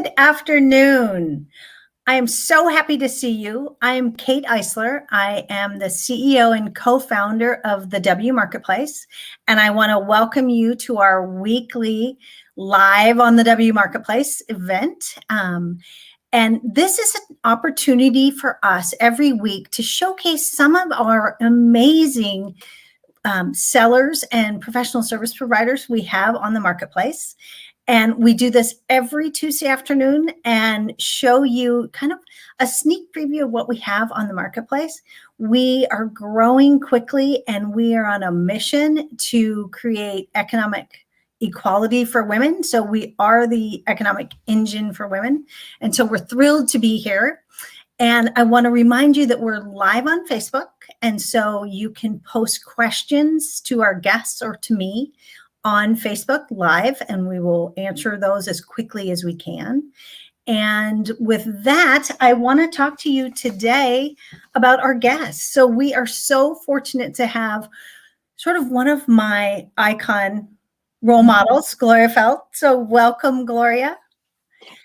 Good afternoon. I am so happy to see you. I'm Kate Isler. I am the CEO and co-founder of the TheW Marketplace, and I want to welcome you to our weekly live on the TheW Marketplace event. And this is an opportunity for us every week to showcase some of our amazing sellers and professional service providers we have on the marketplace. And we do this every Tuesday afternoon and show you kind of a sneak preview of what we have on the marketplace. We are growing quickly and we are on a mission to create economic equality for women. So we are the economic engine for women. And so we're thrilled to be here. And I want to remind you that we're live on Facebook. And so you can post questions to our guests or to me on Facebook Live, and we will answer those as quickly as we can. And with that, I want to talk to you today about our guests. So we are so fortunate to have sort of one of my icon role models, Gloria Feldt. So welcome, Gloria.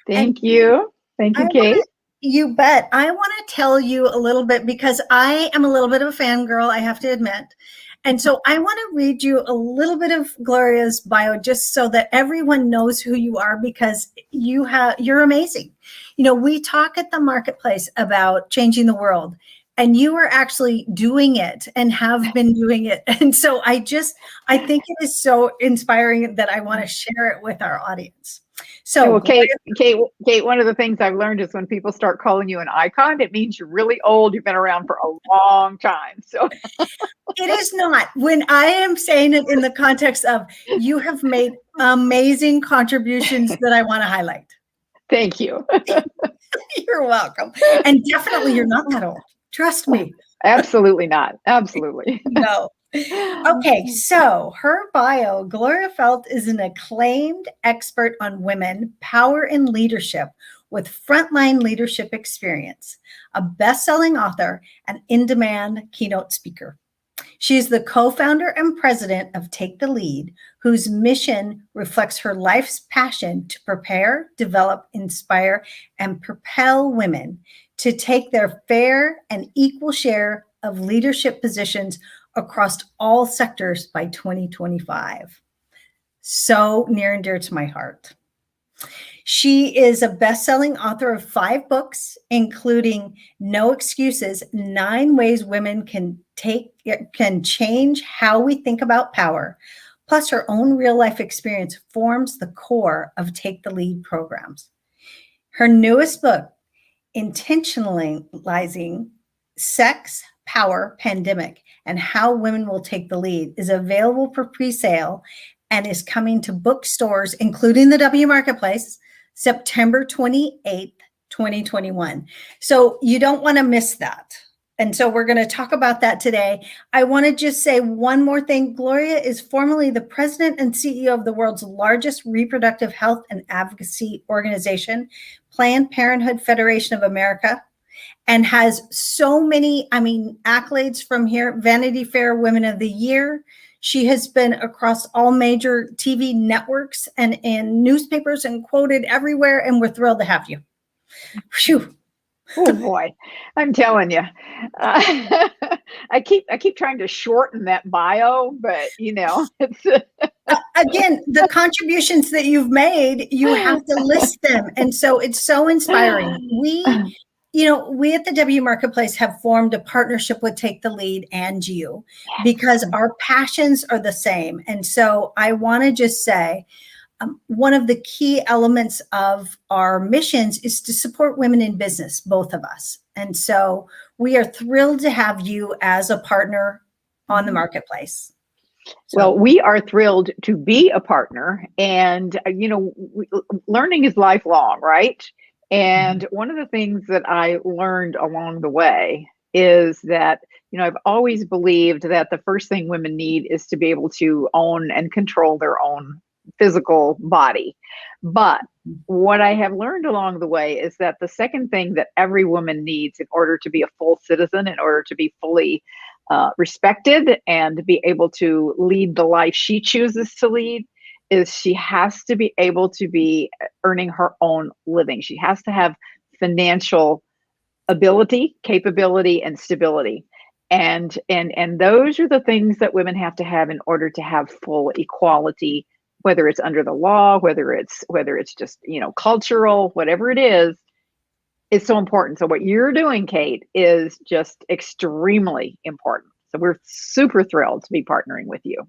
Thank you. Thank you, Kate. You bet. I want to tell you a little bit because I am a little bit of a fangirl, I have to admit. And so I want to read you a little bit of Gloria's bio just so that everyone knows who you are, because you're amazing. You know, we talk at the marketplace about changing the world, and you are actually doing it and have been doing it. And so I think it is so inspiring that I want to share it with our audience. So, well, Kate, one of the things I've learned is when people start calling you an icon, it means you're really old. You've been around for a long time. So it is not. When I am saying it in the context of you have made amazing contributions that I want to highlight. Thank you. You're welcome. And definitely you're not that old. Trust me. Absolutely not. Absolutely. No. Okay, so her bio, Gloria Feldt is an acclaimed expert on women, power, and leadership with frontline leadership experience, a best-selling author, and in-demand keynote speaker. She is the co-founder and president of Take the Lead, whose mission reflects her life's passion to prepare, develop, inspire, and propel women to take their fair and equal share of leadership positions across all sectors by 2025. So near and dear to my heart. She is a best-selling author of 5 books, including No Excuses, 9 Ways Women Can Change How We Think About Power. Plus her own real-life experience forms the core of Take the Lead programs. Her newest book, Intentionalizing Sex, Power, Pandemic, and How Women Will Take the Lead, is available for pre-sale and is coming to bookstores, including the TheW Marketplace, September 28th, 2021. So you don't want to miss that. And so we're going to talk about that today. I want to just say one more thing. Gloria is formerly the president and CEO of the world's largest reproductive health and advocacy organization, Planned Parenthood Federation of America, and has so many, accolades from here. Vanity Fair Women of the Year. She has been across all major TV networks and in newspapers and quoted everywhere, and we're thrilled to have you. Phew. Oh boy, I'm telling you, I keep trying to shorten that bio, but it's again, the contributions that you've made, you have to list them, and so it's so inspiring. We at the TheW Marketplace have formed a partnership with Take the Lead and you, because our passions are the same. And so I want to just say, one of the key elements of our missions is to support women in business, both of us. And so we are thrilled to have you as a partner on the marketplace. Well, we are thrilled to be a partner, and learning is lifelong, right? And one of the things that I learned along the way is that, I've always believed that the first thing women need is to be able to own and control their own physical body. But what I have learned along the way is that the second thing that every woman needs in order to be a full citizen, in order to be fully respected and to be able to lead the life she chooses to lead, is she has to be able to be earning her own living. She has to have financial ability, capability, and stability. And those are the things that women have to have in order to have full equality, whether it's under the law, whether it's just, cultural, whatever it is so important. So what you're doing, Kate, is just extremely important. So we're super thrilled to be partnering with you.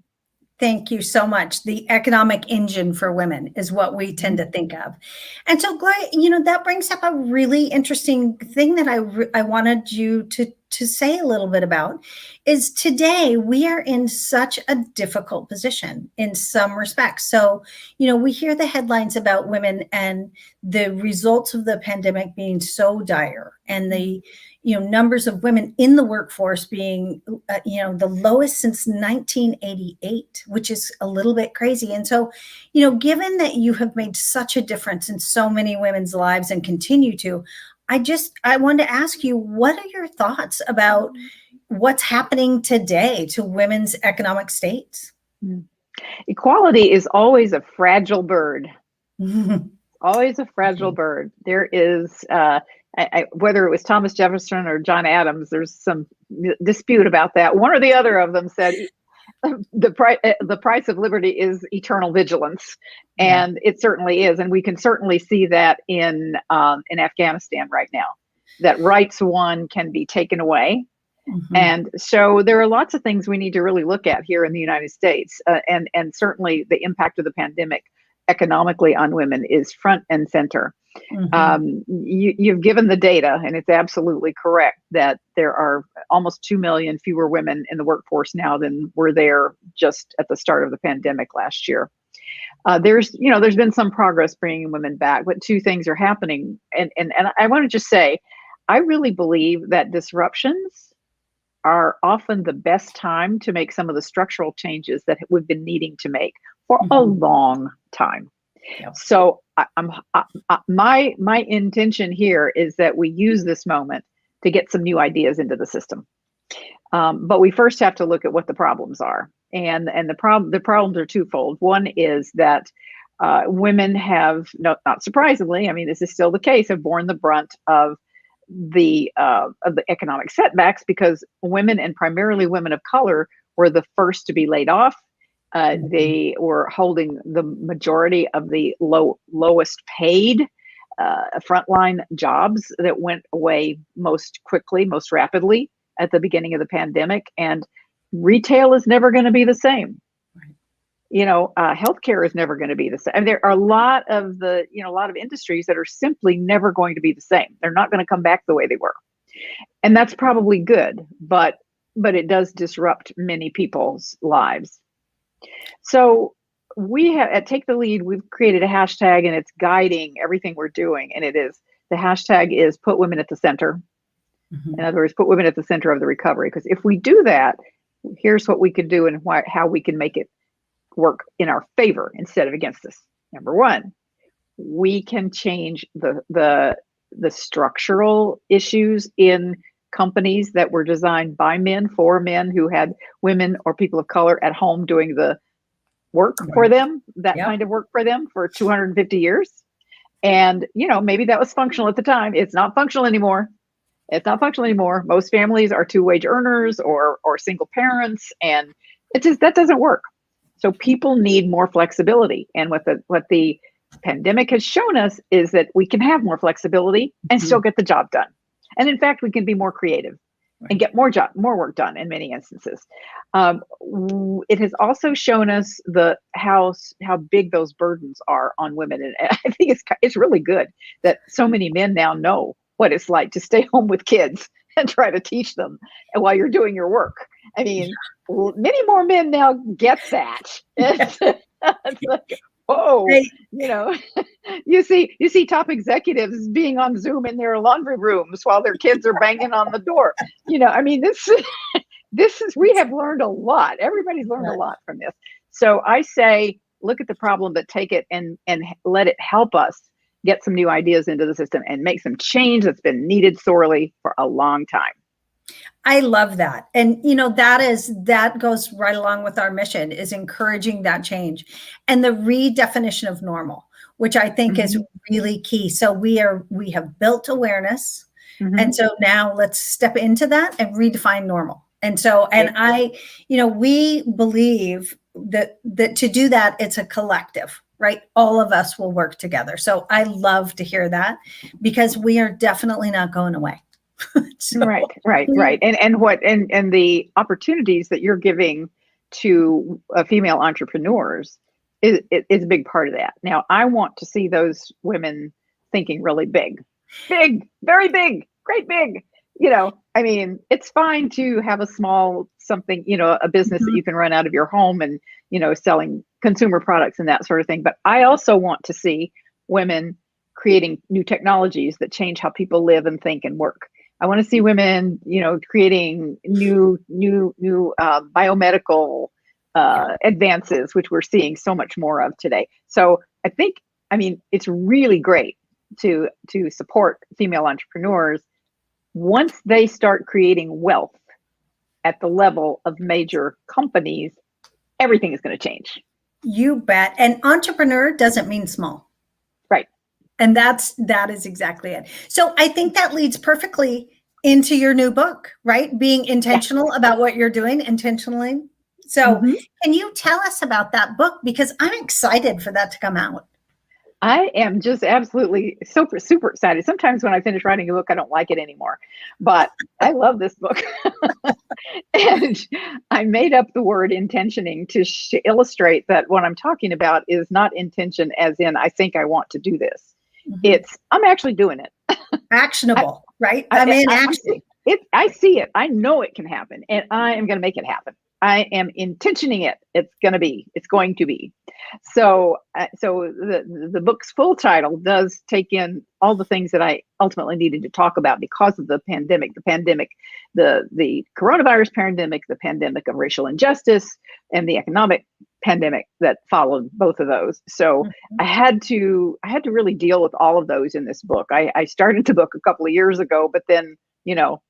Thank you so much. The economic engine for women is what we tend to think of. And so, Gloria, that brings up a really interesting thing that I wanted you to say a little bit about is today we are in such a difficult position in some respects. So, we hear the headlines about women and the results of the pandemic being so dire, and the numbers of women in the workforce being, the lowest since 1988, which is a little bit crazy. And so, given that you have made such a difference in so many women's lives and continue to, I wanted to ask you, what are your thoughts about what's happening today to women's economic states? Equality is always a fragile bird. Always a fragile bird. There is, whether it was Thomas Jefferson or John Adams, there's some dispute about that. One or the other of them said the price of liberty is eternal vigilance, and it certainly is. And we can certainly see that in Afghanistan right now, that rights won can be taken away. And so there are lots of things we need to really look at here in the United States, and certainly the impact of the pandemic economically on women is front and center. You've given the data, and it's absolutely correct that there are almost 2 million fewer women in the workforce now than were there just at the start of the pandemic last year. There's been some progress bringing women back, but two things are happening. And I want to just say, I really believe that disruptions are often the best time to make some of the structural changes that we've been needing to make for a long time. So my intention here is that we use this moment to get some new ideas into the system. But we first have to look at what the problems are. And the problems are twofold. One is that women have, not surprisingly, I mean, this is still the case, have borne the brunt of the economic setbacks, because women, and primarily women of color, were the first to be laid off. They were holding the majority of the lowest paid frontline jobs that went away most quickly, most rapidly at the beginning of the pandemic. And retail is never going to be the same. Healthcare is never going to be the same. And there are a lot of industries that are simply never going to be the same. They're not going to come back the way they were. And that's probably good, but it does disrupt many people's lives. So we have at Take the Lead, we've created a hashtag, and it's guiding everything we're doing. And the hashtag is put women at the center. In other words, put women at the center of the recovery. Because if we do that, here's what we can do and how we can make it work in our favor instead of against us. Number one, we can change the structural issues in companies that were designed by men for men who had women or people of color at home doing the work for them, kind of work for them for 250 years. And, maybe that was functional at the time. It's not functional anymore. Most families are two-wage earners or single parents, and that doesn't work. So people need more flexibility. And what the pandemic has shown us is that we can have more flexibility and still get the job done. And in fact, we can be more creative and get more work done in many instances. It has also shown us how big those burdens are on women. And I think it's really good that so many men now know what it's like to stay home with kids and try to teach them while you're doing your work. I mean, many more men now get that. It's like, whoa, you see top executives being on Zoom in their laundry rooms while their kids are banging on the door. We have learned a lot. Everybody's learned a lot from this. So I say, look at the problem, but take it and let it help us get some new ideas into the system and make some change that's been needed sorely for a long time. I love that. And that goes right along with our mission, is encouraging that change and the redefinition of normal, which I think is really key. So we have built awareness. And so now let's step into that and redefine normal. And so, we believe that to do that, it's a collective, right? All of us will work together. So I love to hear that, because we are definitely not going away. Right. And the opportunities that you're giving to female entrepreneurs is a big part of that. Now, I want to see those women thinking really big, very big, great big. It's fine to have a small something, a business that you can run out of your home and, selling consumer products and that sort of thing. But I also want to see women creating new technologies that change how people live and think and work. I want to see women, creating new biomedical advances, which we're seeing so much more of today. So it's really great to support female entrepreneurs once they start creating wealth at the level of major companies. Everything is going to change. You bet. And entrepreneur doesn't mean small. Right. And that is exactly it. So I think that leads perfectly into your new book, right? Being intentional about what you're doing intentionally. So can you tell us about that book? Because I'm excited for that to come out. I am just absolutely super, super excited. Sometimes when I finish writing a book, I don't like it anymore, but I love this book. And I made up the word intentioning to illustrate that what I'm talking about is not intention as in, I think I want to do this. It's, I'm actually doing it. Actionable, right? I'm in action. I see it. I know it can happen, and I am going to make it happen. I am intentioning it. It's going to be. So the book's full title does take in all the things that I ultimately needed to talk about because of the pandemic, the coronavirus pandemic, the pandemic of racial injustice, and the economic pandemic that followed both of those. So I had to really deal with all of those in this book. I started the book a couple of years ago, but then,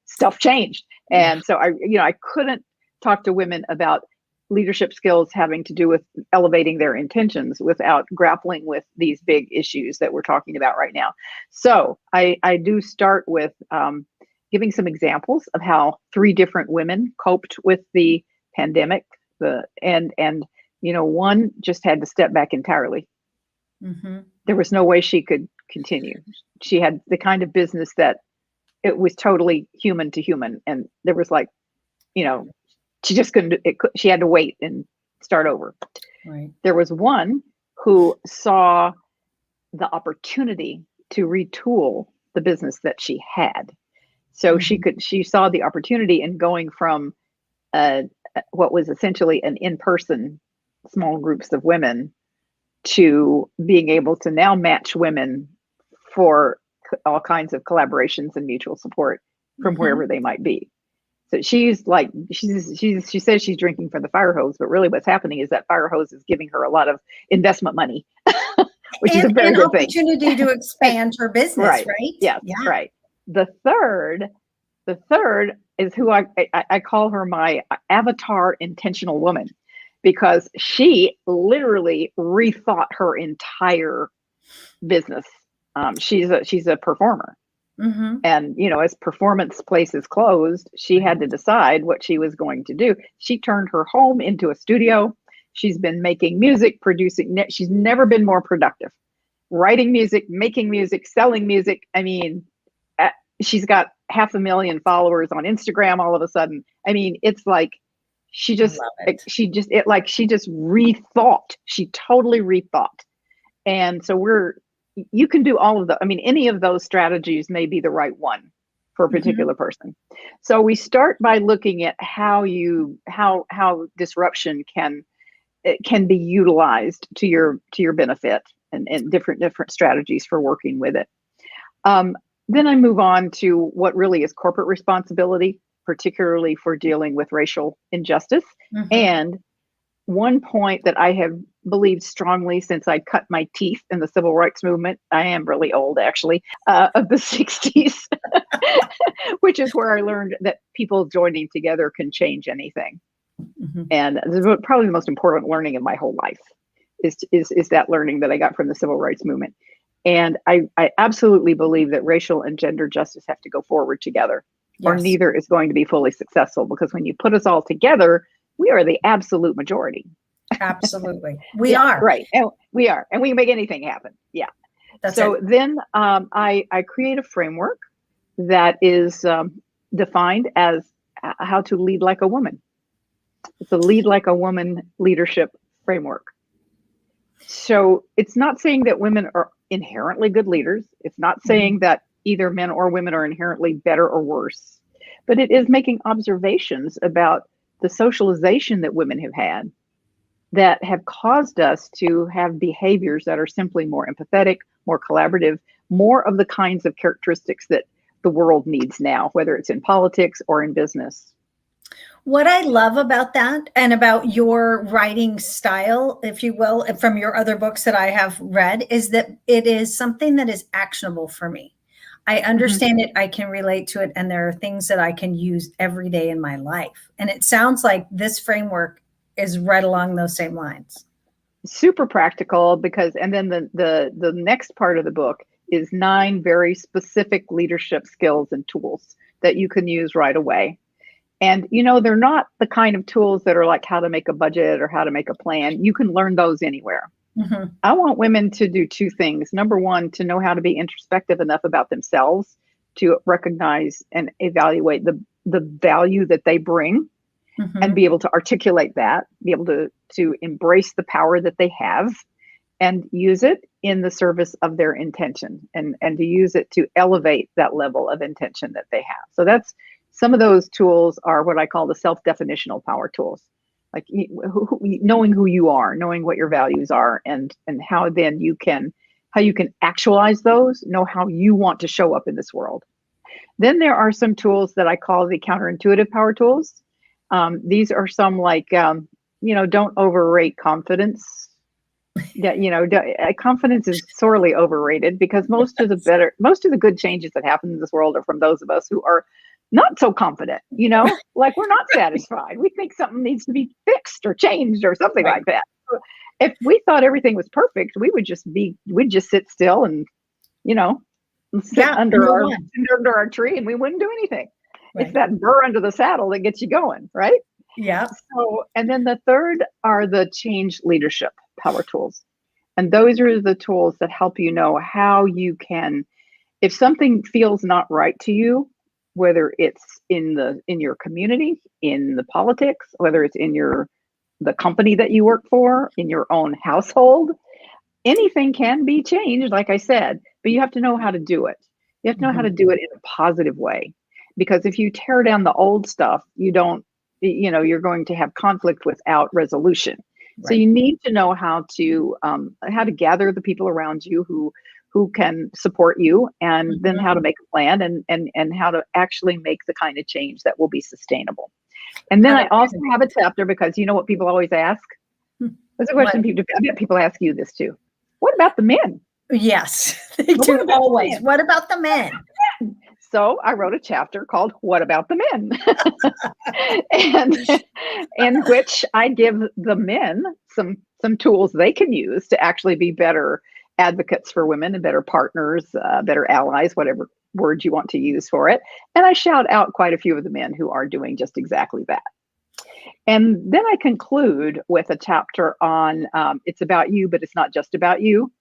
stuff changed. And so I couldn't talk to women about leadership skills having to do with elevating their intentions without grappling with these big issues that we're talking about right now. So I do start with giving some examples of how 3 different women coped with the pandemic. One just had to step back entirely. There was no way she could continue. She had the kind of business that it was totally human to human. And there was she just couldn't, she had to wait and start over. Right. There was one who saw the opportunity to retool the business that she had. So she saw the opportunity in going from what was essentially an in-person small groups of women to being able to now match women for all kinds of collaborations and mutual support from wherever they might be. So she says she's drinking from the fire hose, but really what's happening is that fire hose is giving her a lot of investment money, which is a very good thing. Opportunity to expand her business, right? Yes, yeah. Right. The third is who I call her my avatar intentional woman, because she literally rethought her entire business. She's a performer. And, as performance places closed, she had to decide what she was going to do. She turned her home into a studio. She's been making music, producing. She's never been more productive. Writing music, making music, selling music. She's got 500,000 followers on Instagram all of a sudden. It's like she just rethought. She totally rethought. And so you can do all of the, any of those strategies may be the right one for a particular person. So we start by looking at how disruption can be utilized to your benefit and different strategies for working with it. Then I move on to what really is corporate responsibility, particularly for dealing with racial injustice. And one point that I have believed strongly since I cut my teeth in the civil rights movement, I am really old actually, of the 60s, which is where I learned that people joining together can change anything. Mm-hmm. And this is probably the most important learning in my whole life is that learning that I got from the civil rights movement. And I absolutely believe that racial and gender justice have to go forward together, or Yes. neither is going to be fully successful, because when you put us all together, we are the absolute majority. Absolutely. We are. Right. And we are. And we can make anything happen. Yeah. That's so it. then I create a framework that is defined as how to lead like a woman. It's a lead like a woman leadership framework. So it's not saying that women are inherently good leaders. It's not saying that either men or women are inherently better or worse, but it is making observations about the socialization that women have had that have caused us to have behaviors that are simply more empathetic, more collaborative, more of the kinds of characteristics that the world needs now, whether it's in politics or in business. What I love about that and about your writing style, if you will, from your other books that I have read, is that it is something that is actionable for me. I understand it, I can relate to it, and there are things that I can use every day in my life. And it sounds like this framework is right along those same lines. Super practical, because, and then the next part of the book is 9 very specific leadership skills and tools that you can use right away. And, they're not the kind of tools that are like how to make a budget or how to make a plan. You can learn those anywhere. Mm-hmm. I want women to do 2 things. Number one, to know how to be introspective enough about themselves to recognize and evaluate the value that they bring, and be able to articulate that, be able to embrace the power that they have and use it in the service of their intention, and to use it to elevate that level of intention that they have. So that's some of those tools are what I call the self-definitional power tools, like knowing who you are, knowing what your values are, and how then you can actualize those, know how you want to show up in this world. Then there are some tools that I call the counterintuitive power tools. These are some like, don't overrate confidence. Yeah, confidence is sorely overrated, because most of the good changes that happen in this world are from those of us who are not so confident, like we're not satisfied. We think something needs to be fixed or changed or something like that. So if we thought everything was perfect, we'd just sit still and, sit under our tree, and we wouldn't do anything. Right. It's that burr under the saddle that gets you going, right? Yeah. So, and then the third are the change leadership power tools. And those are the tools that help you know how you can, if something feels not right to you, whether it's in your community, in the politics, whether it's in the company that you work for, in your own household, anything can be changed, like I said, but you have to know how to do it. You have to know how to do it in a positive way. Because if you tear down the old stuff, you're going to have conflict without resolution. Right. So you need to know how to gather the people around you who can support you, and then how to make a plan, and how to actually make the kind of change that will be sustainable. And then I also have a chapter, because you know what people always ask? There's a question I bet people ask you this too. What about the men? Yes, they do always. What about the men? So I wrote a chapter called "What About the Men," and in which I give the men some tools they can use to actually be better advocates for women and better partners, better allies, whatever word you want to use for it. And I shout out quite a few of the men who are doing just exactly that. And then I conclude with a chapter on it's about you, but it's not just about you.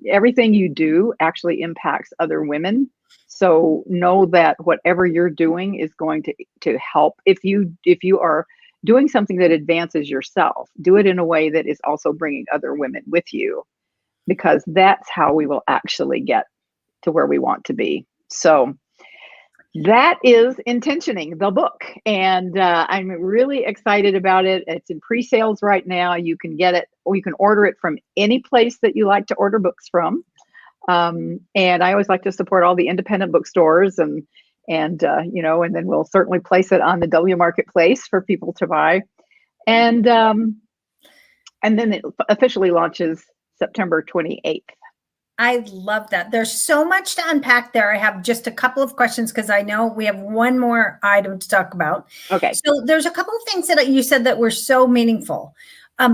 Everything you do actually impacts other women. So know that whatever you're doing is going to help. If you are doing something that advances yourself, do it in a way that is also bringing other women with you, because that's how we will actually get to where we want to be. So that is Intentioning, the book. And I'm really excited about it. It's in pre-sales right now. You can get it, or you can order it from any place that you like to order books from. And I always like to support all the independent bookstores, and then we'll certainly place it on the TheW Marketplace for people to buy. And then it officially launches September 28th. I love that. There's so much to unpack there. I have just a couple of questions because I know we have one more item to talk about. Okay. So there's a couple of things that you said that were so meaningful.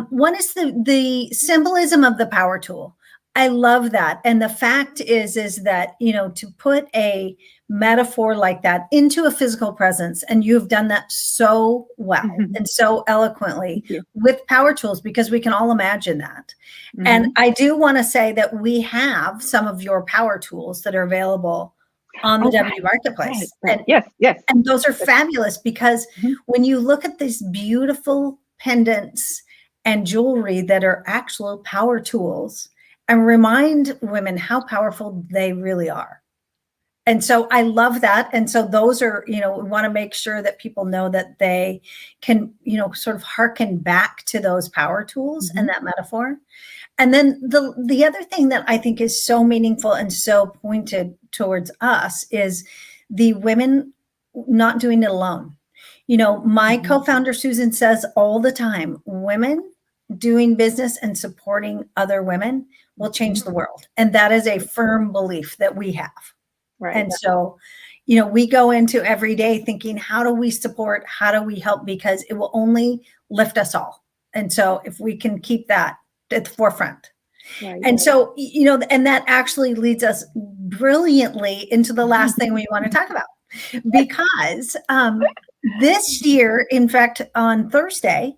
One is the symbolism of the power tool. I love that. And the fact is that, to put a metaphor like that into a physical presence, and you've done that so well and so eloquently with power tools, because we can all imagine that. And I do want to say that we have some of your power tools that are available on the TheW Marketplace. Right. Yes. And those are fabulous because when you look at these beautiful pendants and jewelry that are actual power tools, and remind women how powerful they really are. And so I love that. And so those are, we want to make sure that people know that they can, sort of hearken back to those power tools and that metaphor. And then the other thing that I think is so meaningful and so pointed towards us is the women not doing it alone. My co-founder, Susan, says all the time, women doing business and supporting other women will change the world. And that is a firm belief that we have. Right. And so, we go into every day thinking, how do we support? How do we help? Because it will only lift us all. And so if we can keep that at the forefront. Right. And so, and that actually leads us brilliantly into the last thing we want to talk about, because this year, in fact, on Thursday,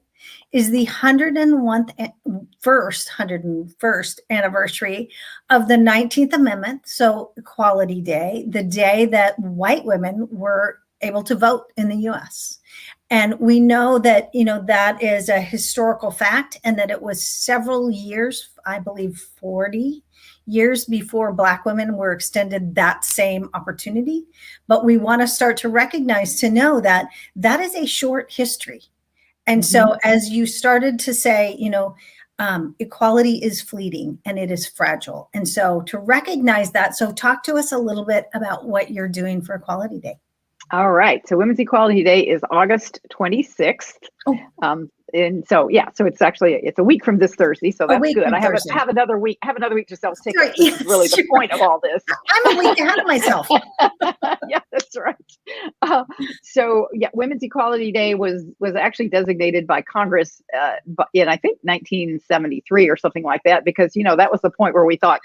is the 101st anniversary of the 19th Amendment. So Equality Day, the day that white women were able to vote in the US. And we know that, that is a historical fact, and that it was several years, I believe 40 years before Black women were extended that same opportunity. But we want to start to recognize, to know that that is a short history. And so as you started to say, equality is fleeting and it is fragile. And so to recognize that, so talk to us a little bit about what you're doing for Equality Day. All right. So Women's Equality Day is August 26th. And so, so it's a week from this Thursday. So that's good. I have another week to sell tickets. Which is really the point of all this. I'm a week ahead of myself. Yeah, that's right. Women's Equality Day was actually designated by Congress in, I think, 1973 or something like that, because, that was the point where we thought,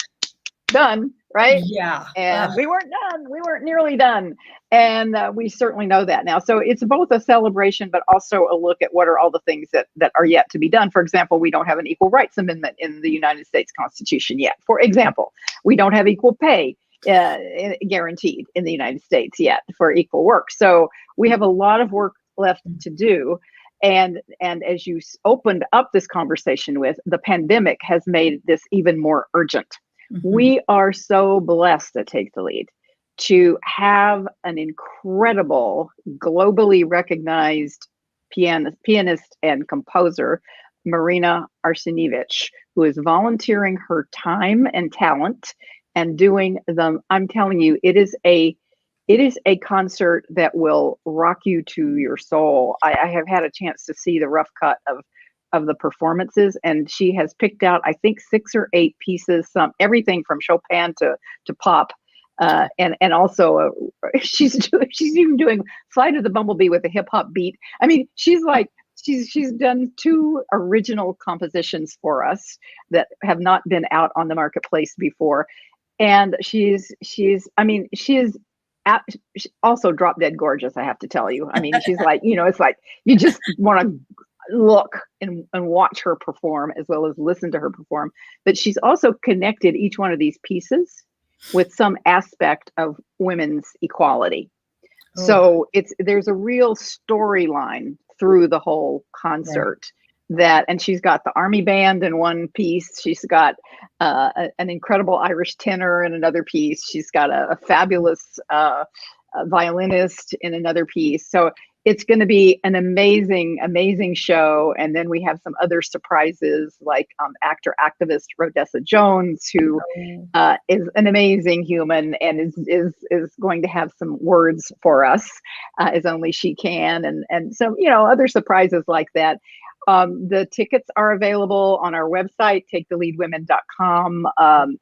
done, right? Yeah. And we weren't done. We weren't nearly done. And we certainly know that now. So it's both a celebration, but also a look at what are all the things that are yet to be done. For example, we don't have an Equal Rights Amendment in the United States Constitution yet. For example, we don't have equal pay guaranteed in the United States yet for equal work. So we have a lot of work left to do. And as you opened up this conversation with, the pandemic has made this even more urgent. We are so blessed at Take the Lead to have an incredible, globally recognized pianist and composer, Marina Arsenievich, who is volunteering her time and talent and doing them. I'm telling you, it is a concert that will rock you to your soul. I have had a chance to see the rough cut of the performances, and she has picked out, I think, 6 or 8 pieces, everything from Chopin to pop, and also she's even doing Flight of the Bumblebee with a hip hop beat. I mean, she's done 2 original compositions for us that have not been out on the marketplace before, and she is also drop dead gorgeous, I have to tell you. I mean, she's like, it's like you just want to look and watch her perform as well as listen to her perform. But she's also connected each one of these pieces with some aspect of women's equality. So there's a real storyline through the whole concert. And she's got the army band in one piece. She's got an incredible Irish tenor in another piece. She's got a fabulous violinist in another piece. So it's going to be an amazing, amazing show. And then we have some other surprises, like actor activist Rodessa Jones, who is an amazing human and is going to have some words for us as only she can, and so other surprises like that. The tickets are available on our website, TheWMarketplace.com.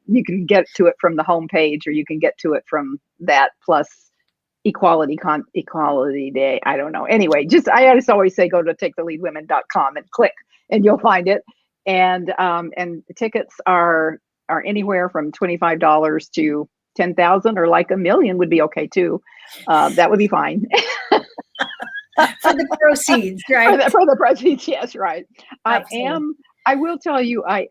You can get to it from the homepage, or you can get to it from that plus equality day. I don't know. Anyway, I just always say go to TheWMarketplace.com and click, and you'll find it. And the tickets are anywhere from $25 to $10,000, or like $1 million would be okay too. That would be fine. For the proceeds, right? For the proceeds, yes, right. Absolutely. I will tell you, I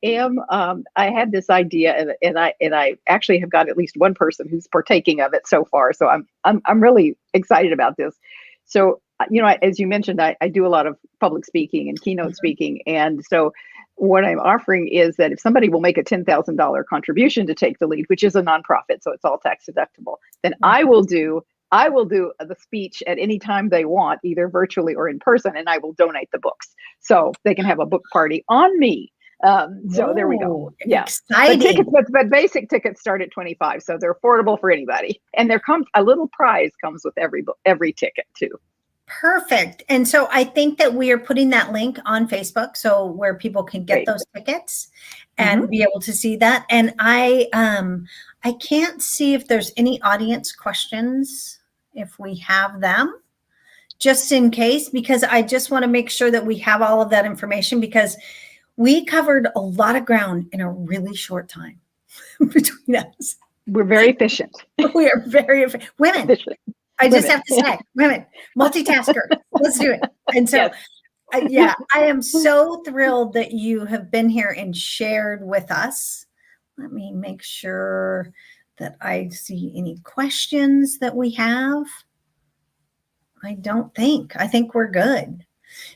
had this idea, and I actually have got at least one person who's partaking of it so far. So I'm really excited about this. So, as you mentioned, I do a lot of public speaking and keynote speaking. And so what I'm offering is that if somebody will make a $10,000 contribution to Take the Lead, which is a nonprofit, so it's all tax deductible, then I will do the speech at any time they want, either virtually or in person, and I will donate the books. So they can have a book party on me. So there we go. Yeah. Exciting. But basic tickets start at $25, so they're affordable for anybody. And there comes a little prize comes with every ticket too. Perfect. And so I think that we are putting that link on Facebook, so where people can get those tickets and be able to see that. And I can't see if there's any audience questions, if we have them, just in case, because I just want to make sure that we have all of that information, because we covered a lot of ground in a really short time between us. We're very efficient. We are very women. Efficient. I just have to say, women, multitasker. Let's do it. And so, yes. I am so thrilled that you have been here and shared with us. Let me make sure that I see any questions that we have. I think we're good.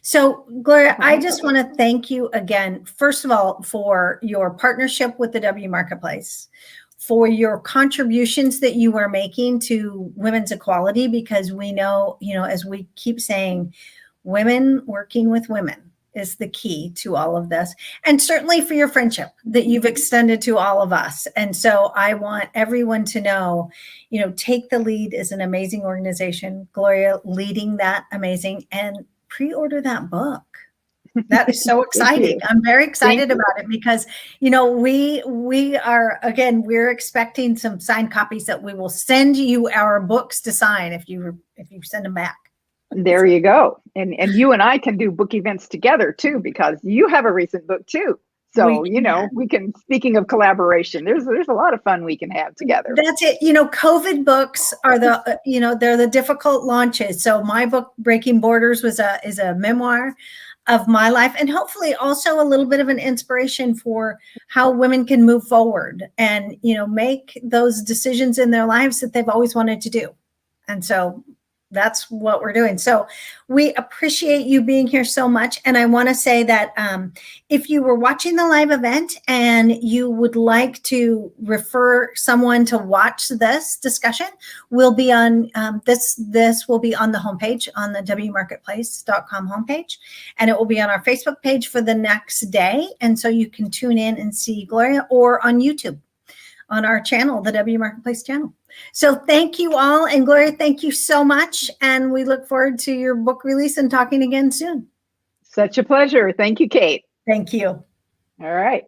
So, Gloria, I just want to thank you again, first of all, for your partnership with the TheW Marketplace, for your contributions that you are making to women's equality, because we know, as we keep saying, women working with women is the key to all of this. And certainly for your friendship that you've extended to all of us. And so I want everyone to know, Take the Lead is an amazing organization. Gloria leading that amazing, and pre-order that book. That is so exciting. I'm very excited about it, because, we are, again, we're expecting some signed copies that we will send you our books to sign if you send them back. There you go. And you and I can do book events together too, because you have a recent book too. So, we can, speaking of collaboration, there's a lot of fun we can have together. That's it. COVID books are they're the difficult launches. So my book, Breaking Borders, is a memoir of my life, and hopefully also a little bit of an inspiration for how women can move forward and, make those decisions in their lives that they've always wanted to do. And so that's what we're doing. So we appreciate you being here so much. And I want to say that if you were watching the live event and you would like to refer someone to watch this discussion, we'll be on this will be on the homepage, on the TheWMarketplace.com homepage, and it will be on our Facebook page for the next day. And so you can tune in and see Gloria, or on YouTube on our channel, the TheW Marketplace channel. So thank you all. And Gloria, thank you so much. And we look forward to your book release and talking again soon. Such a pleasure. Thank you, Kate. Thank you. All right.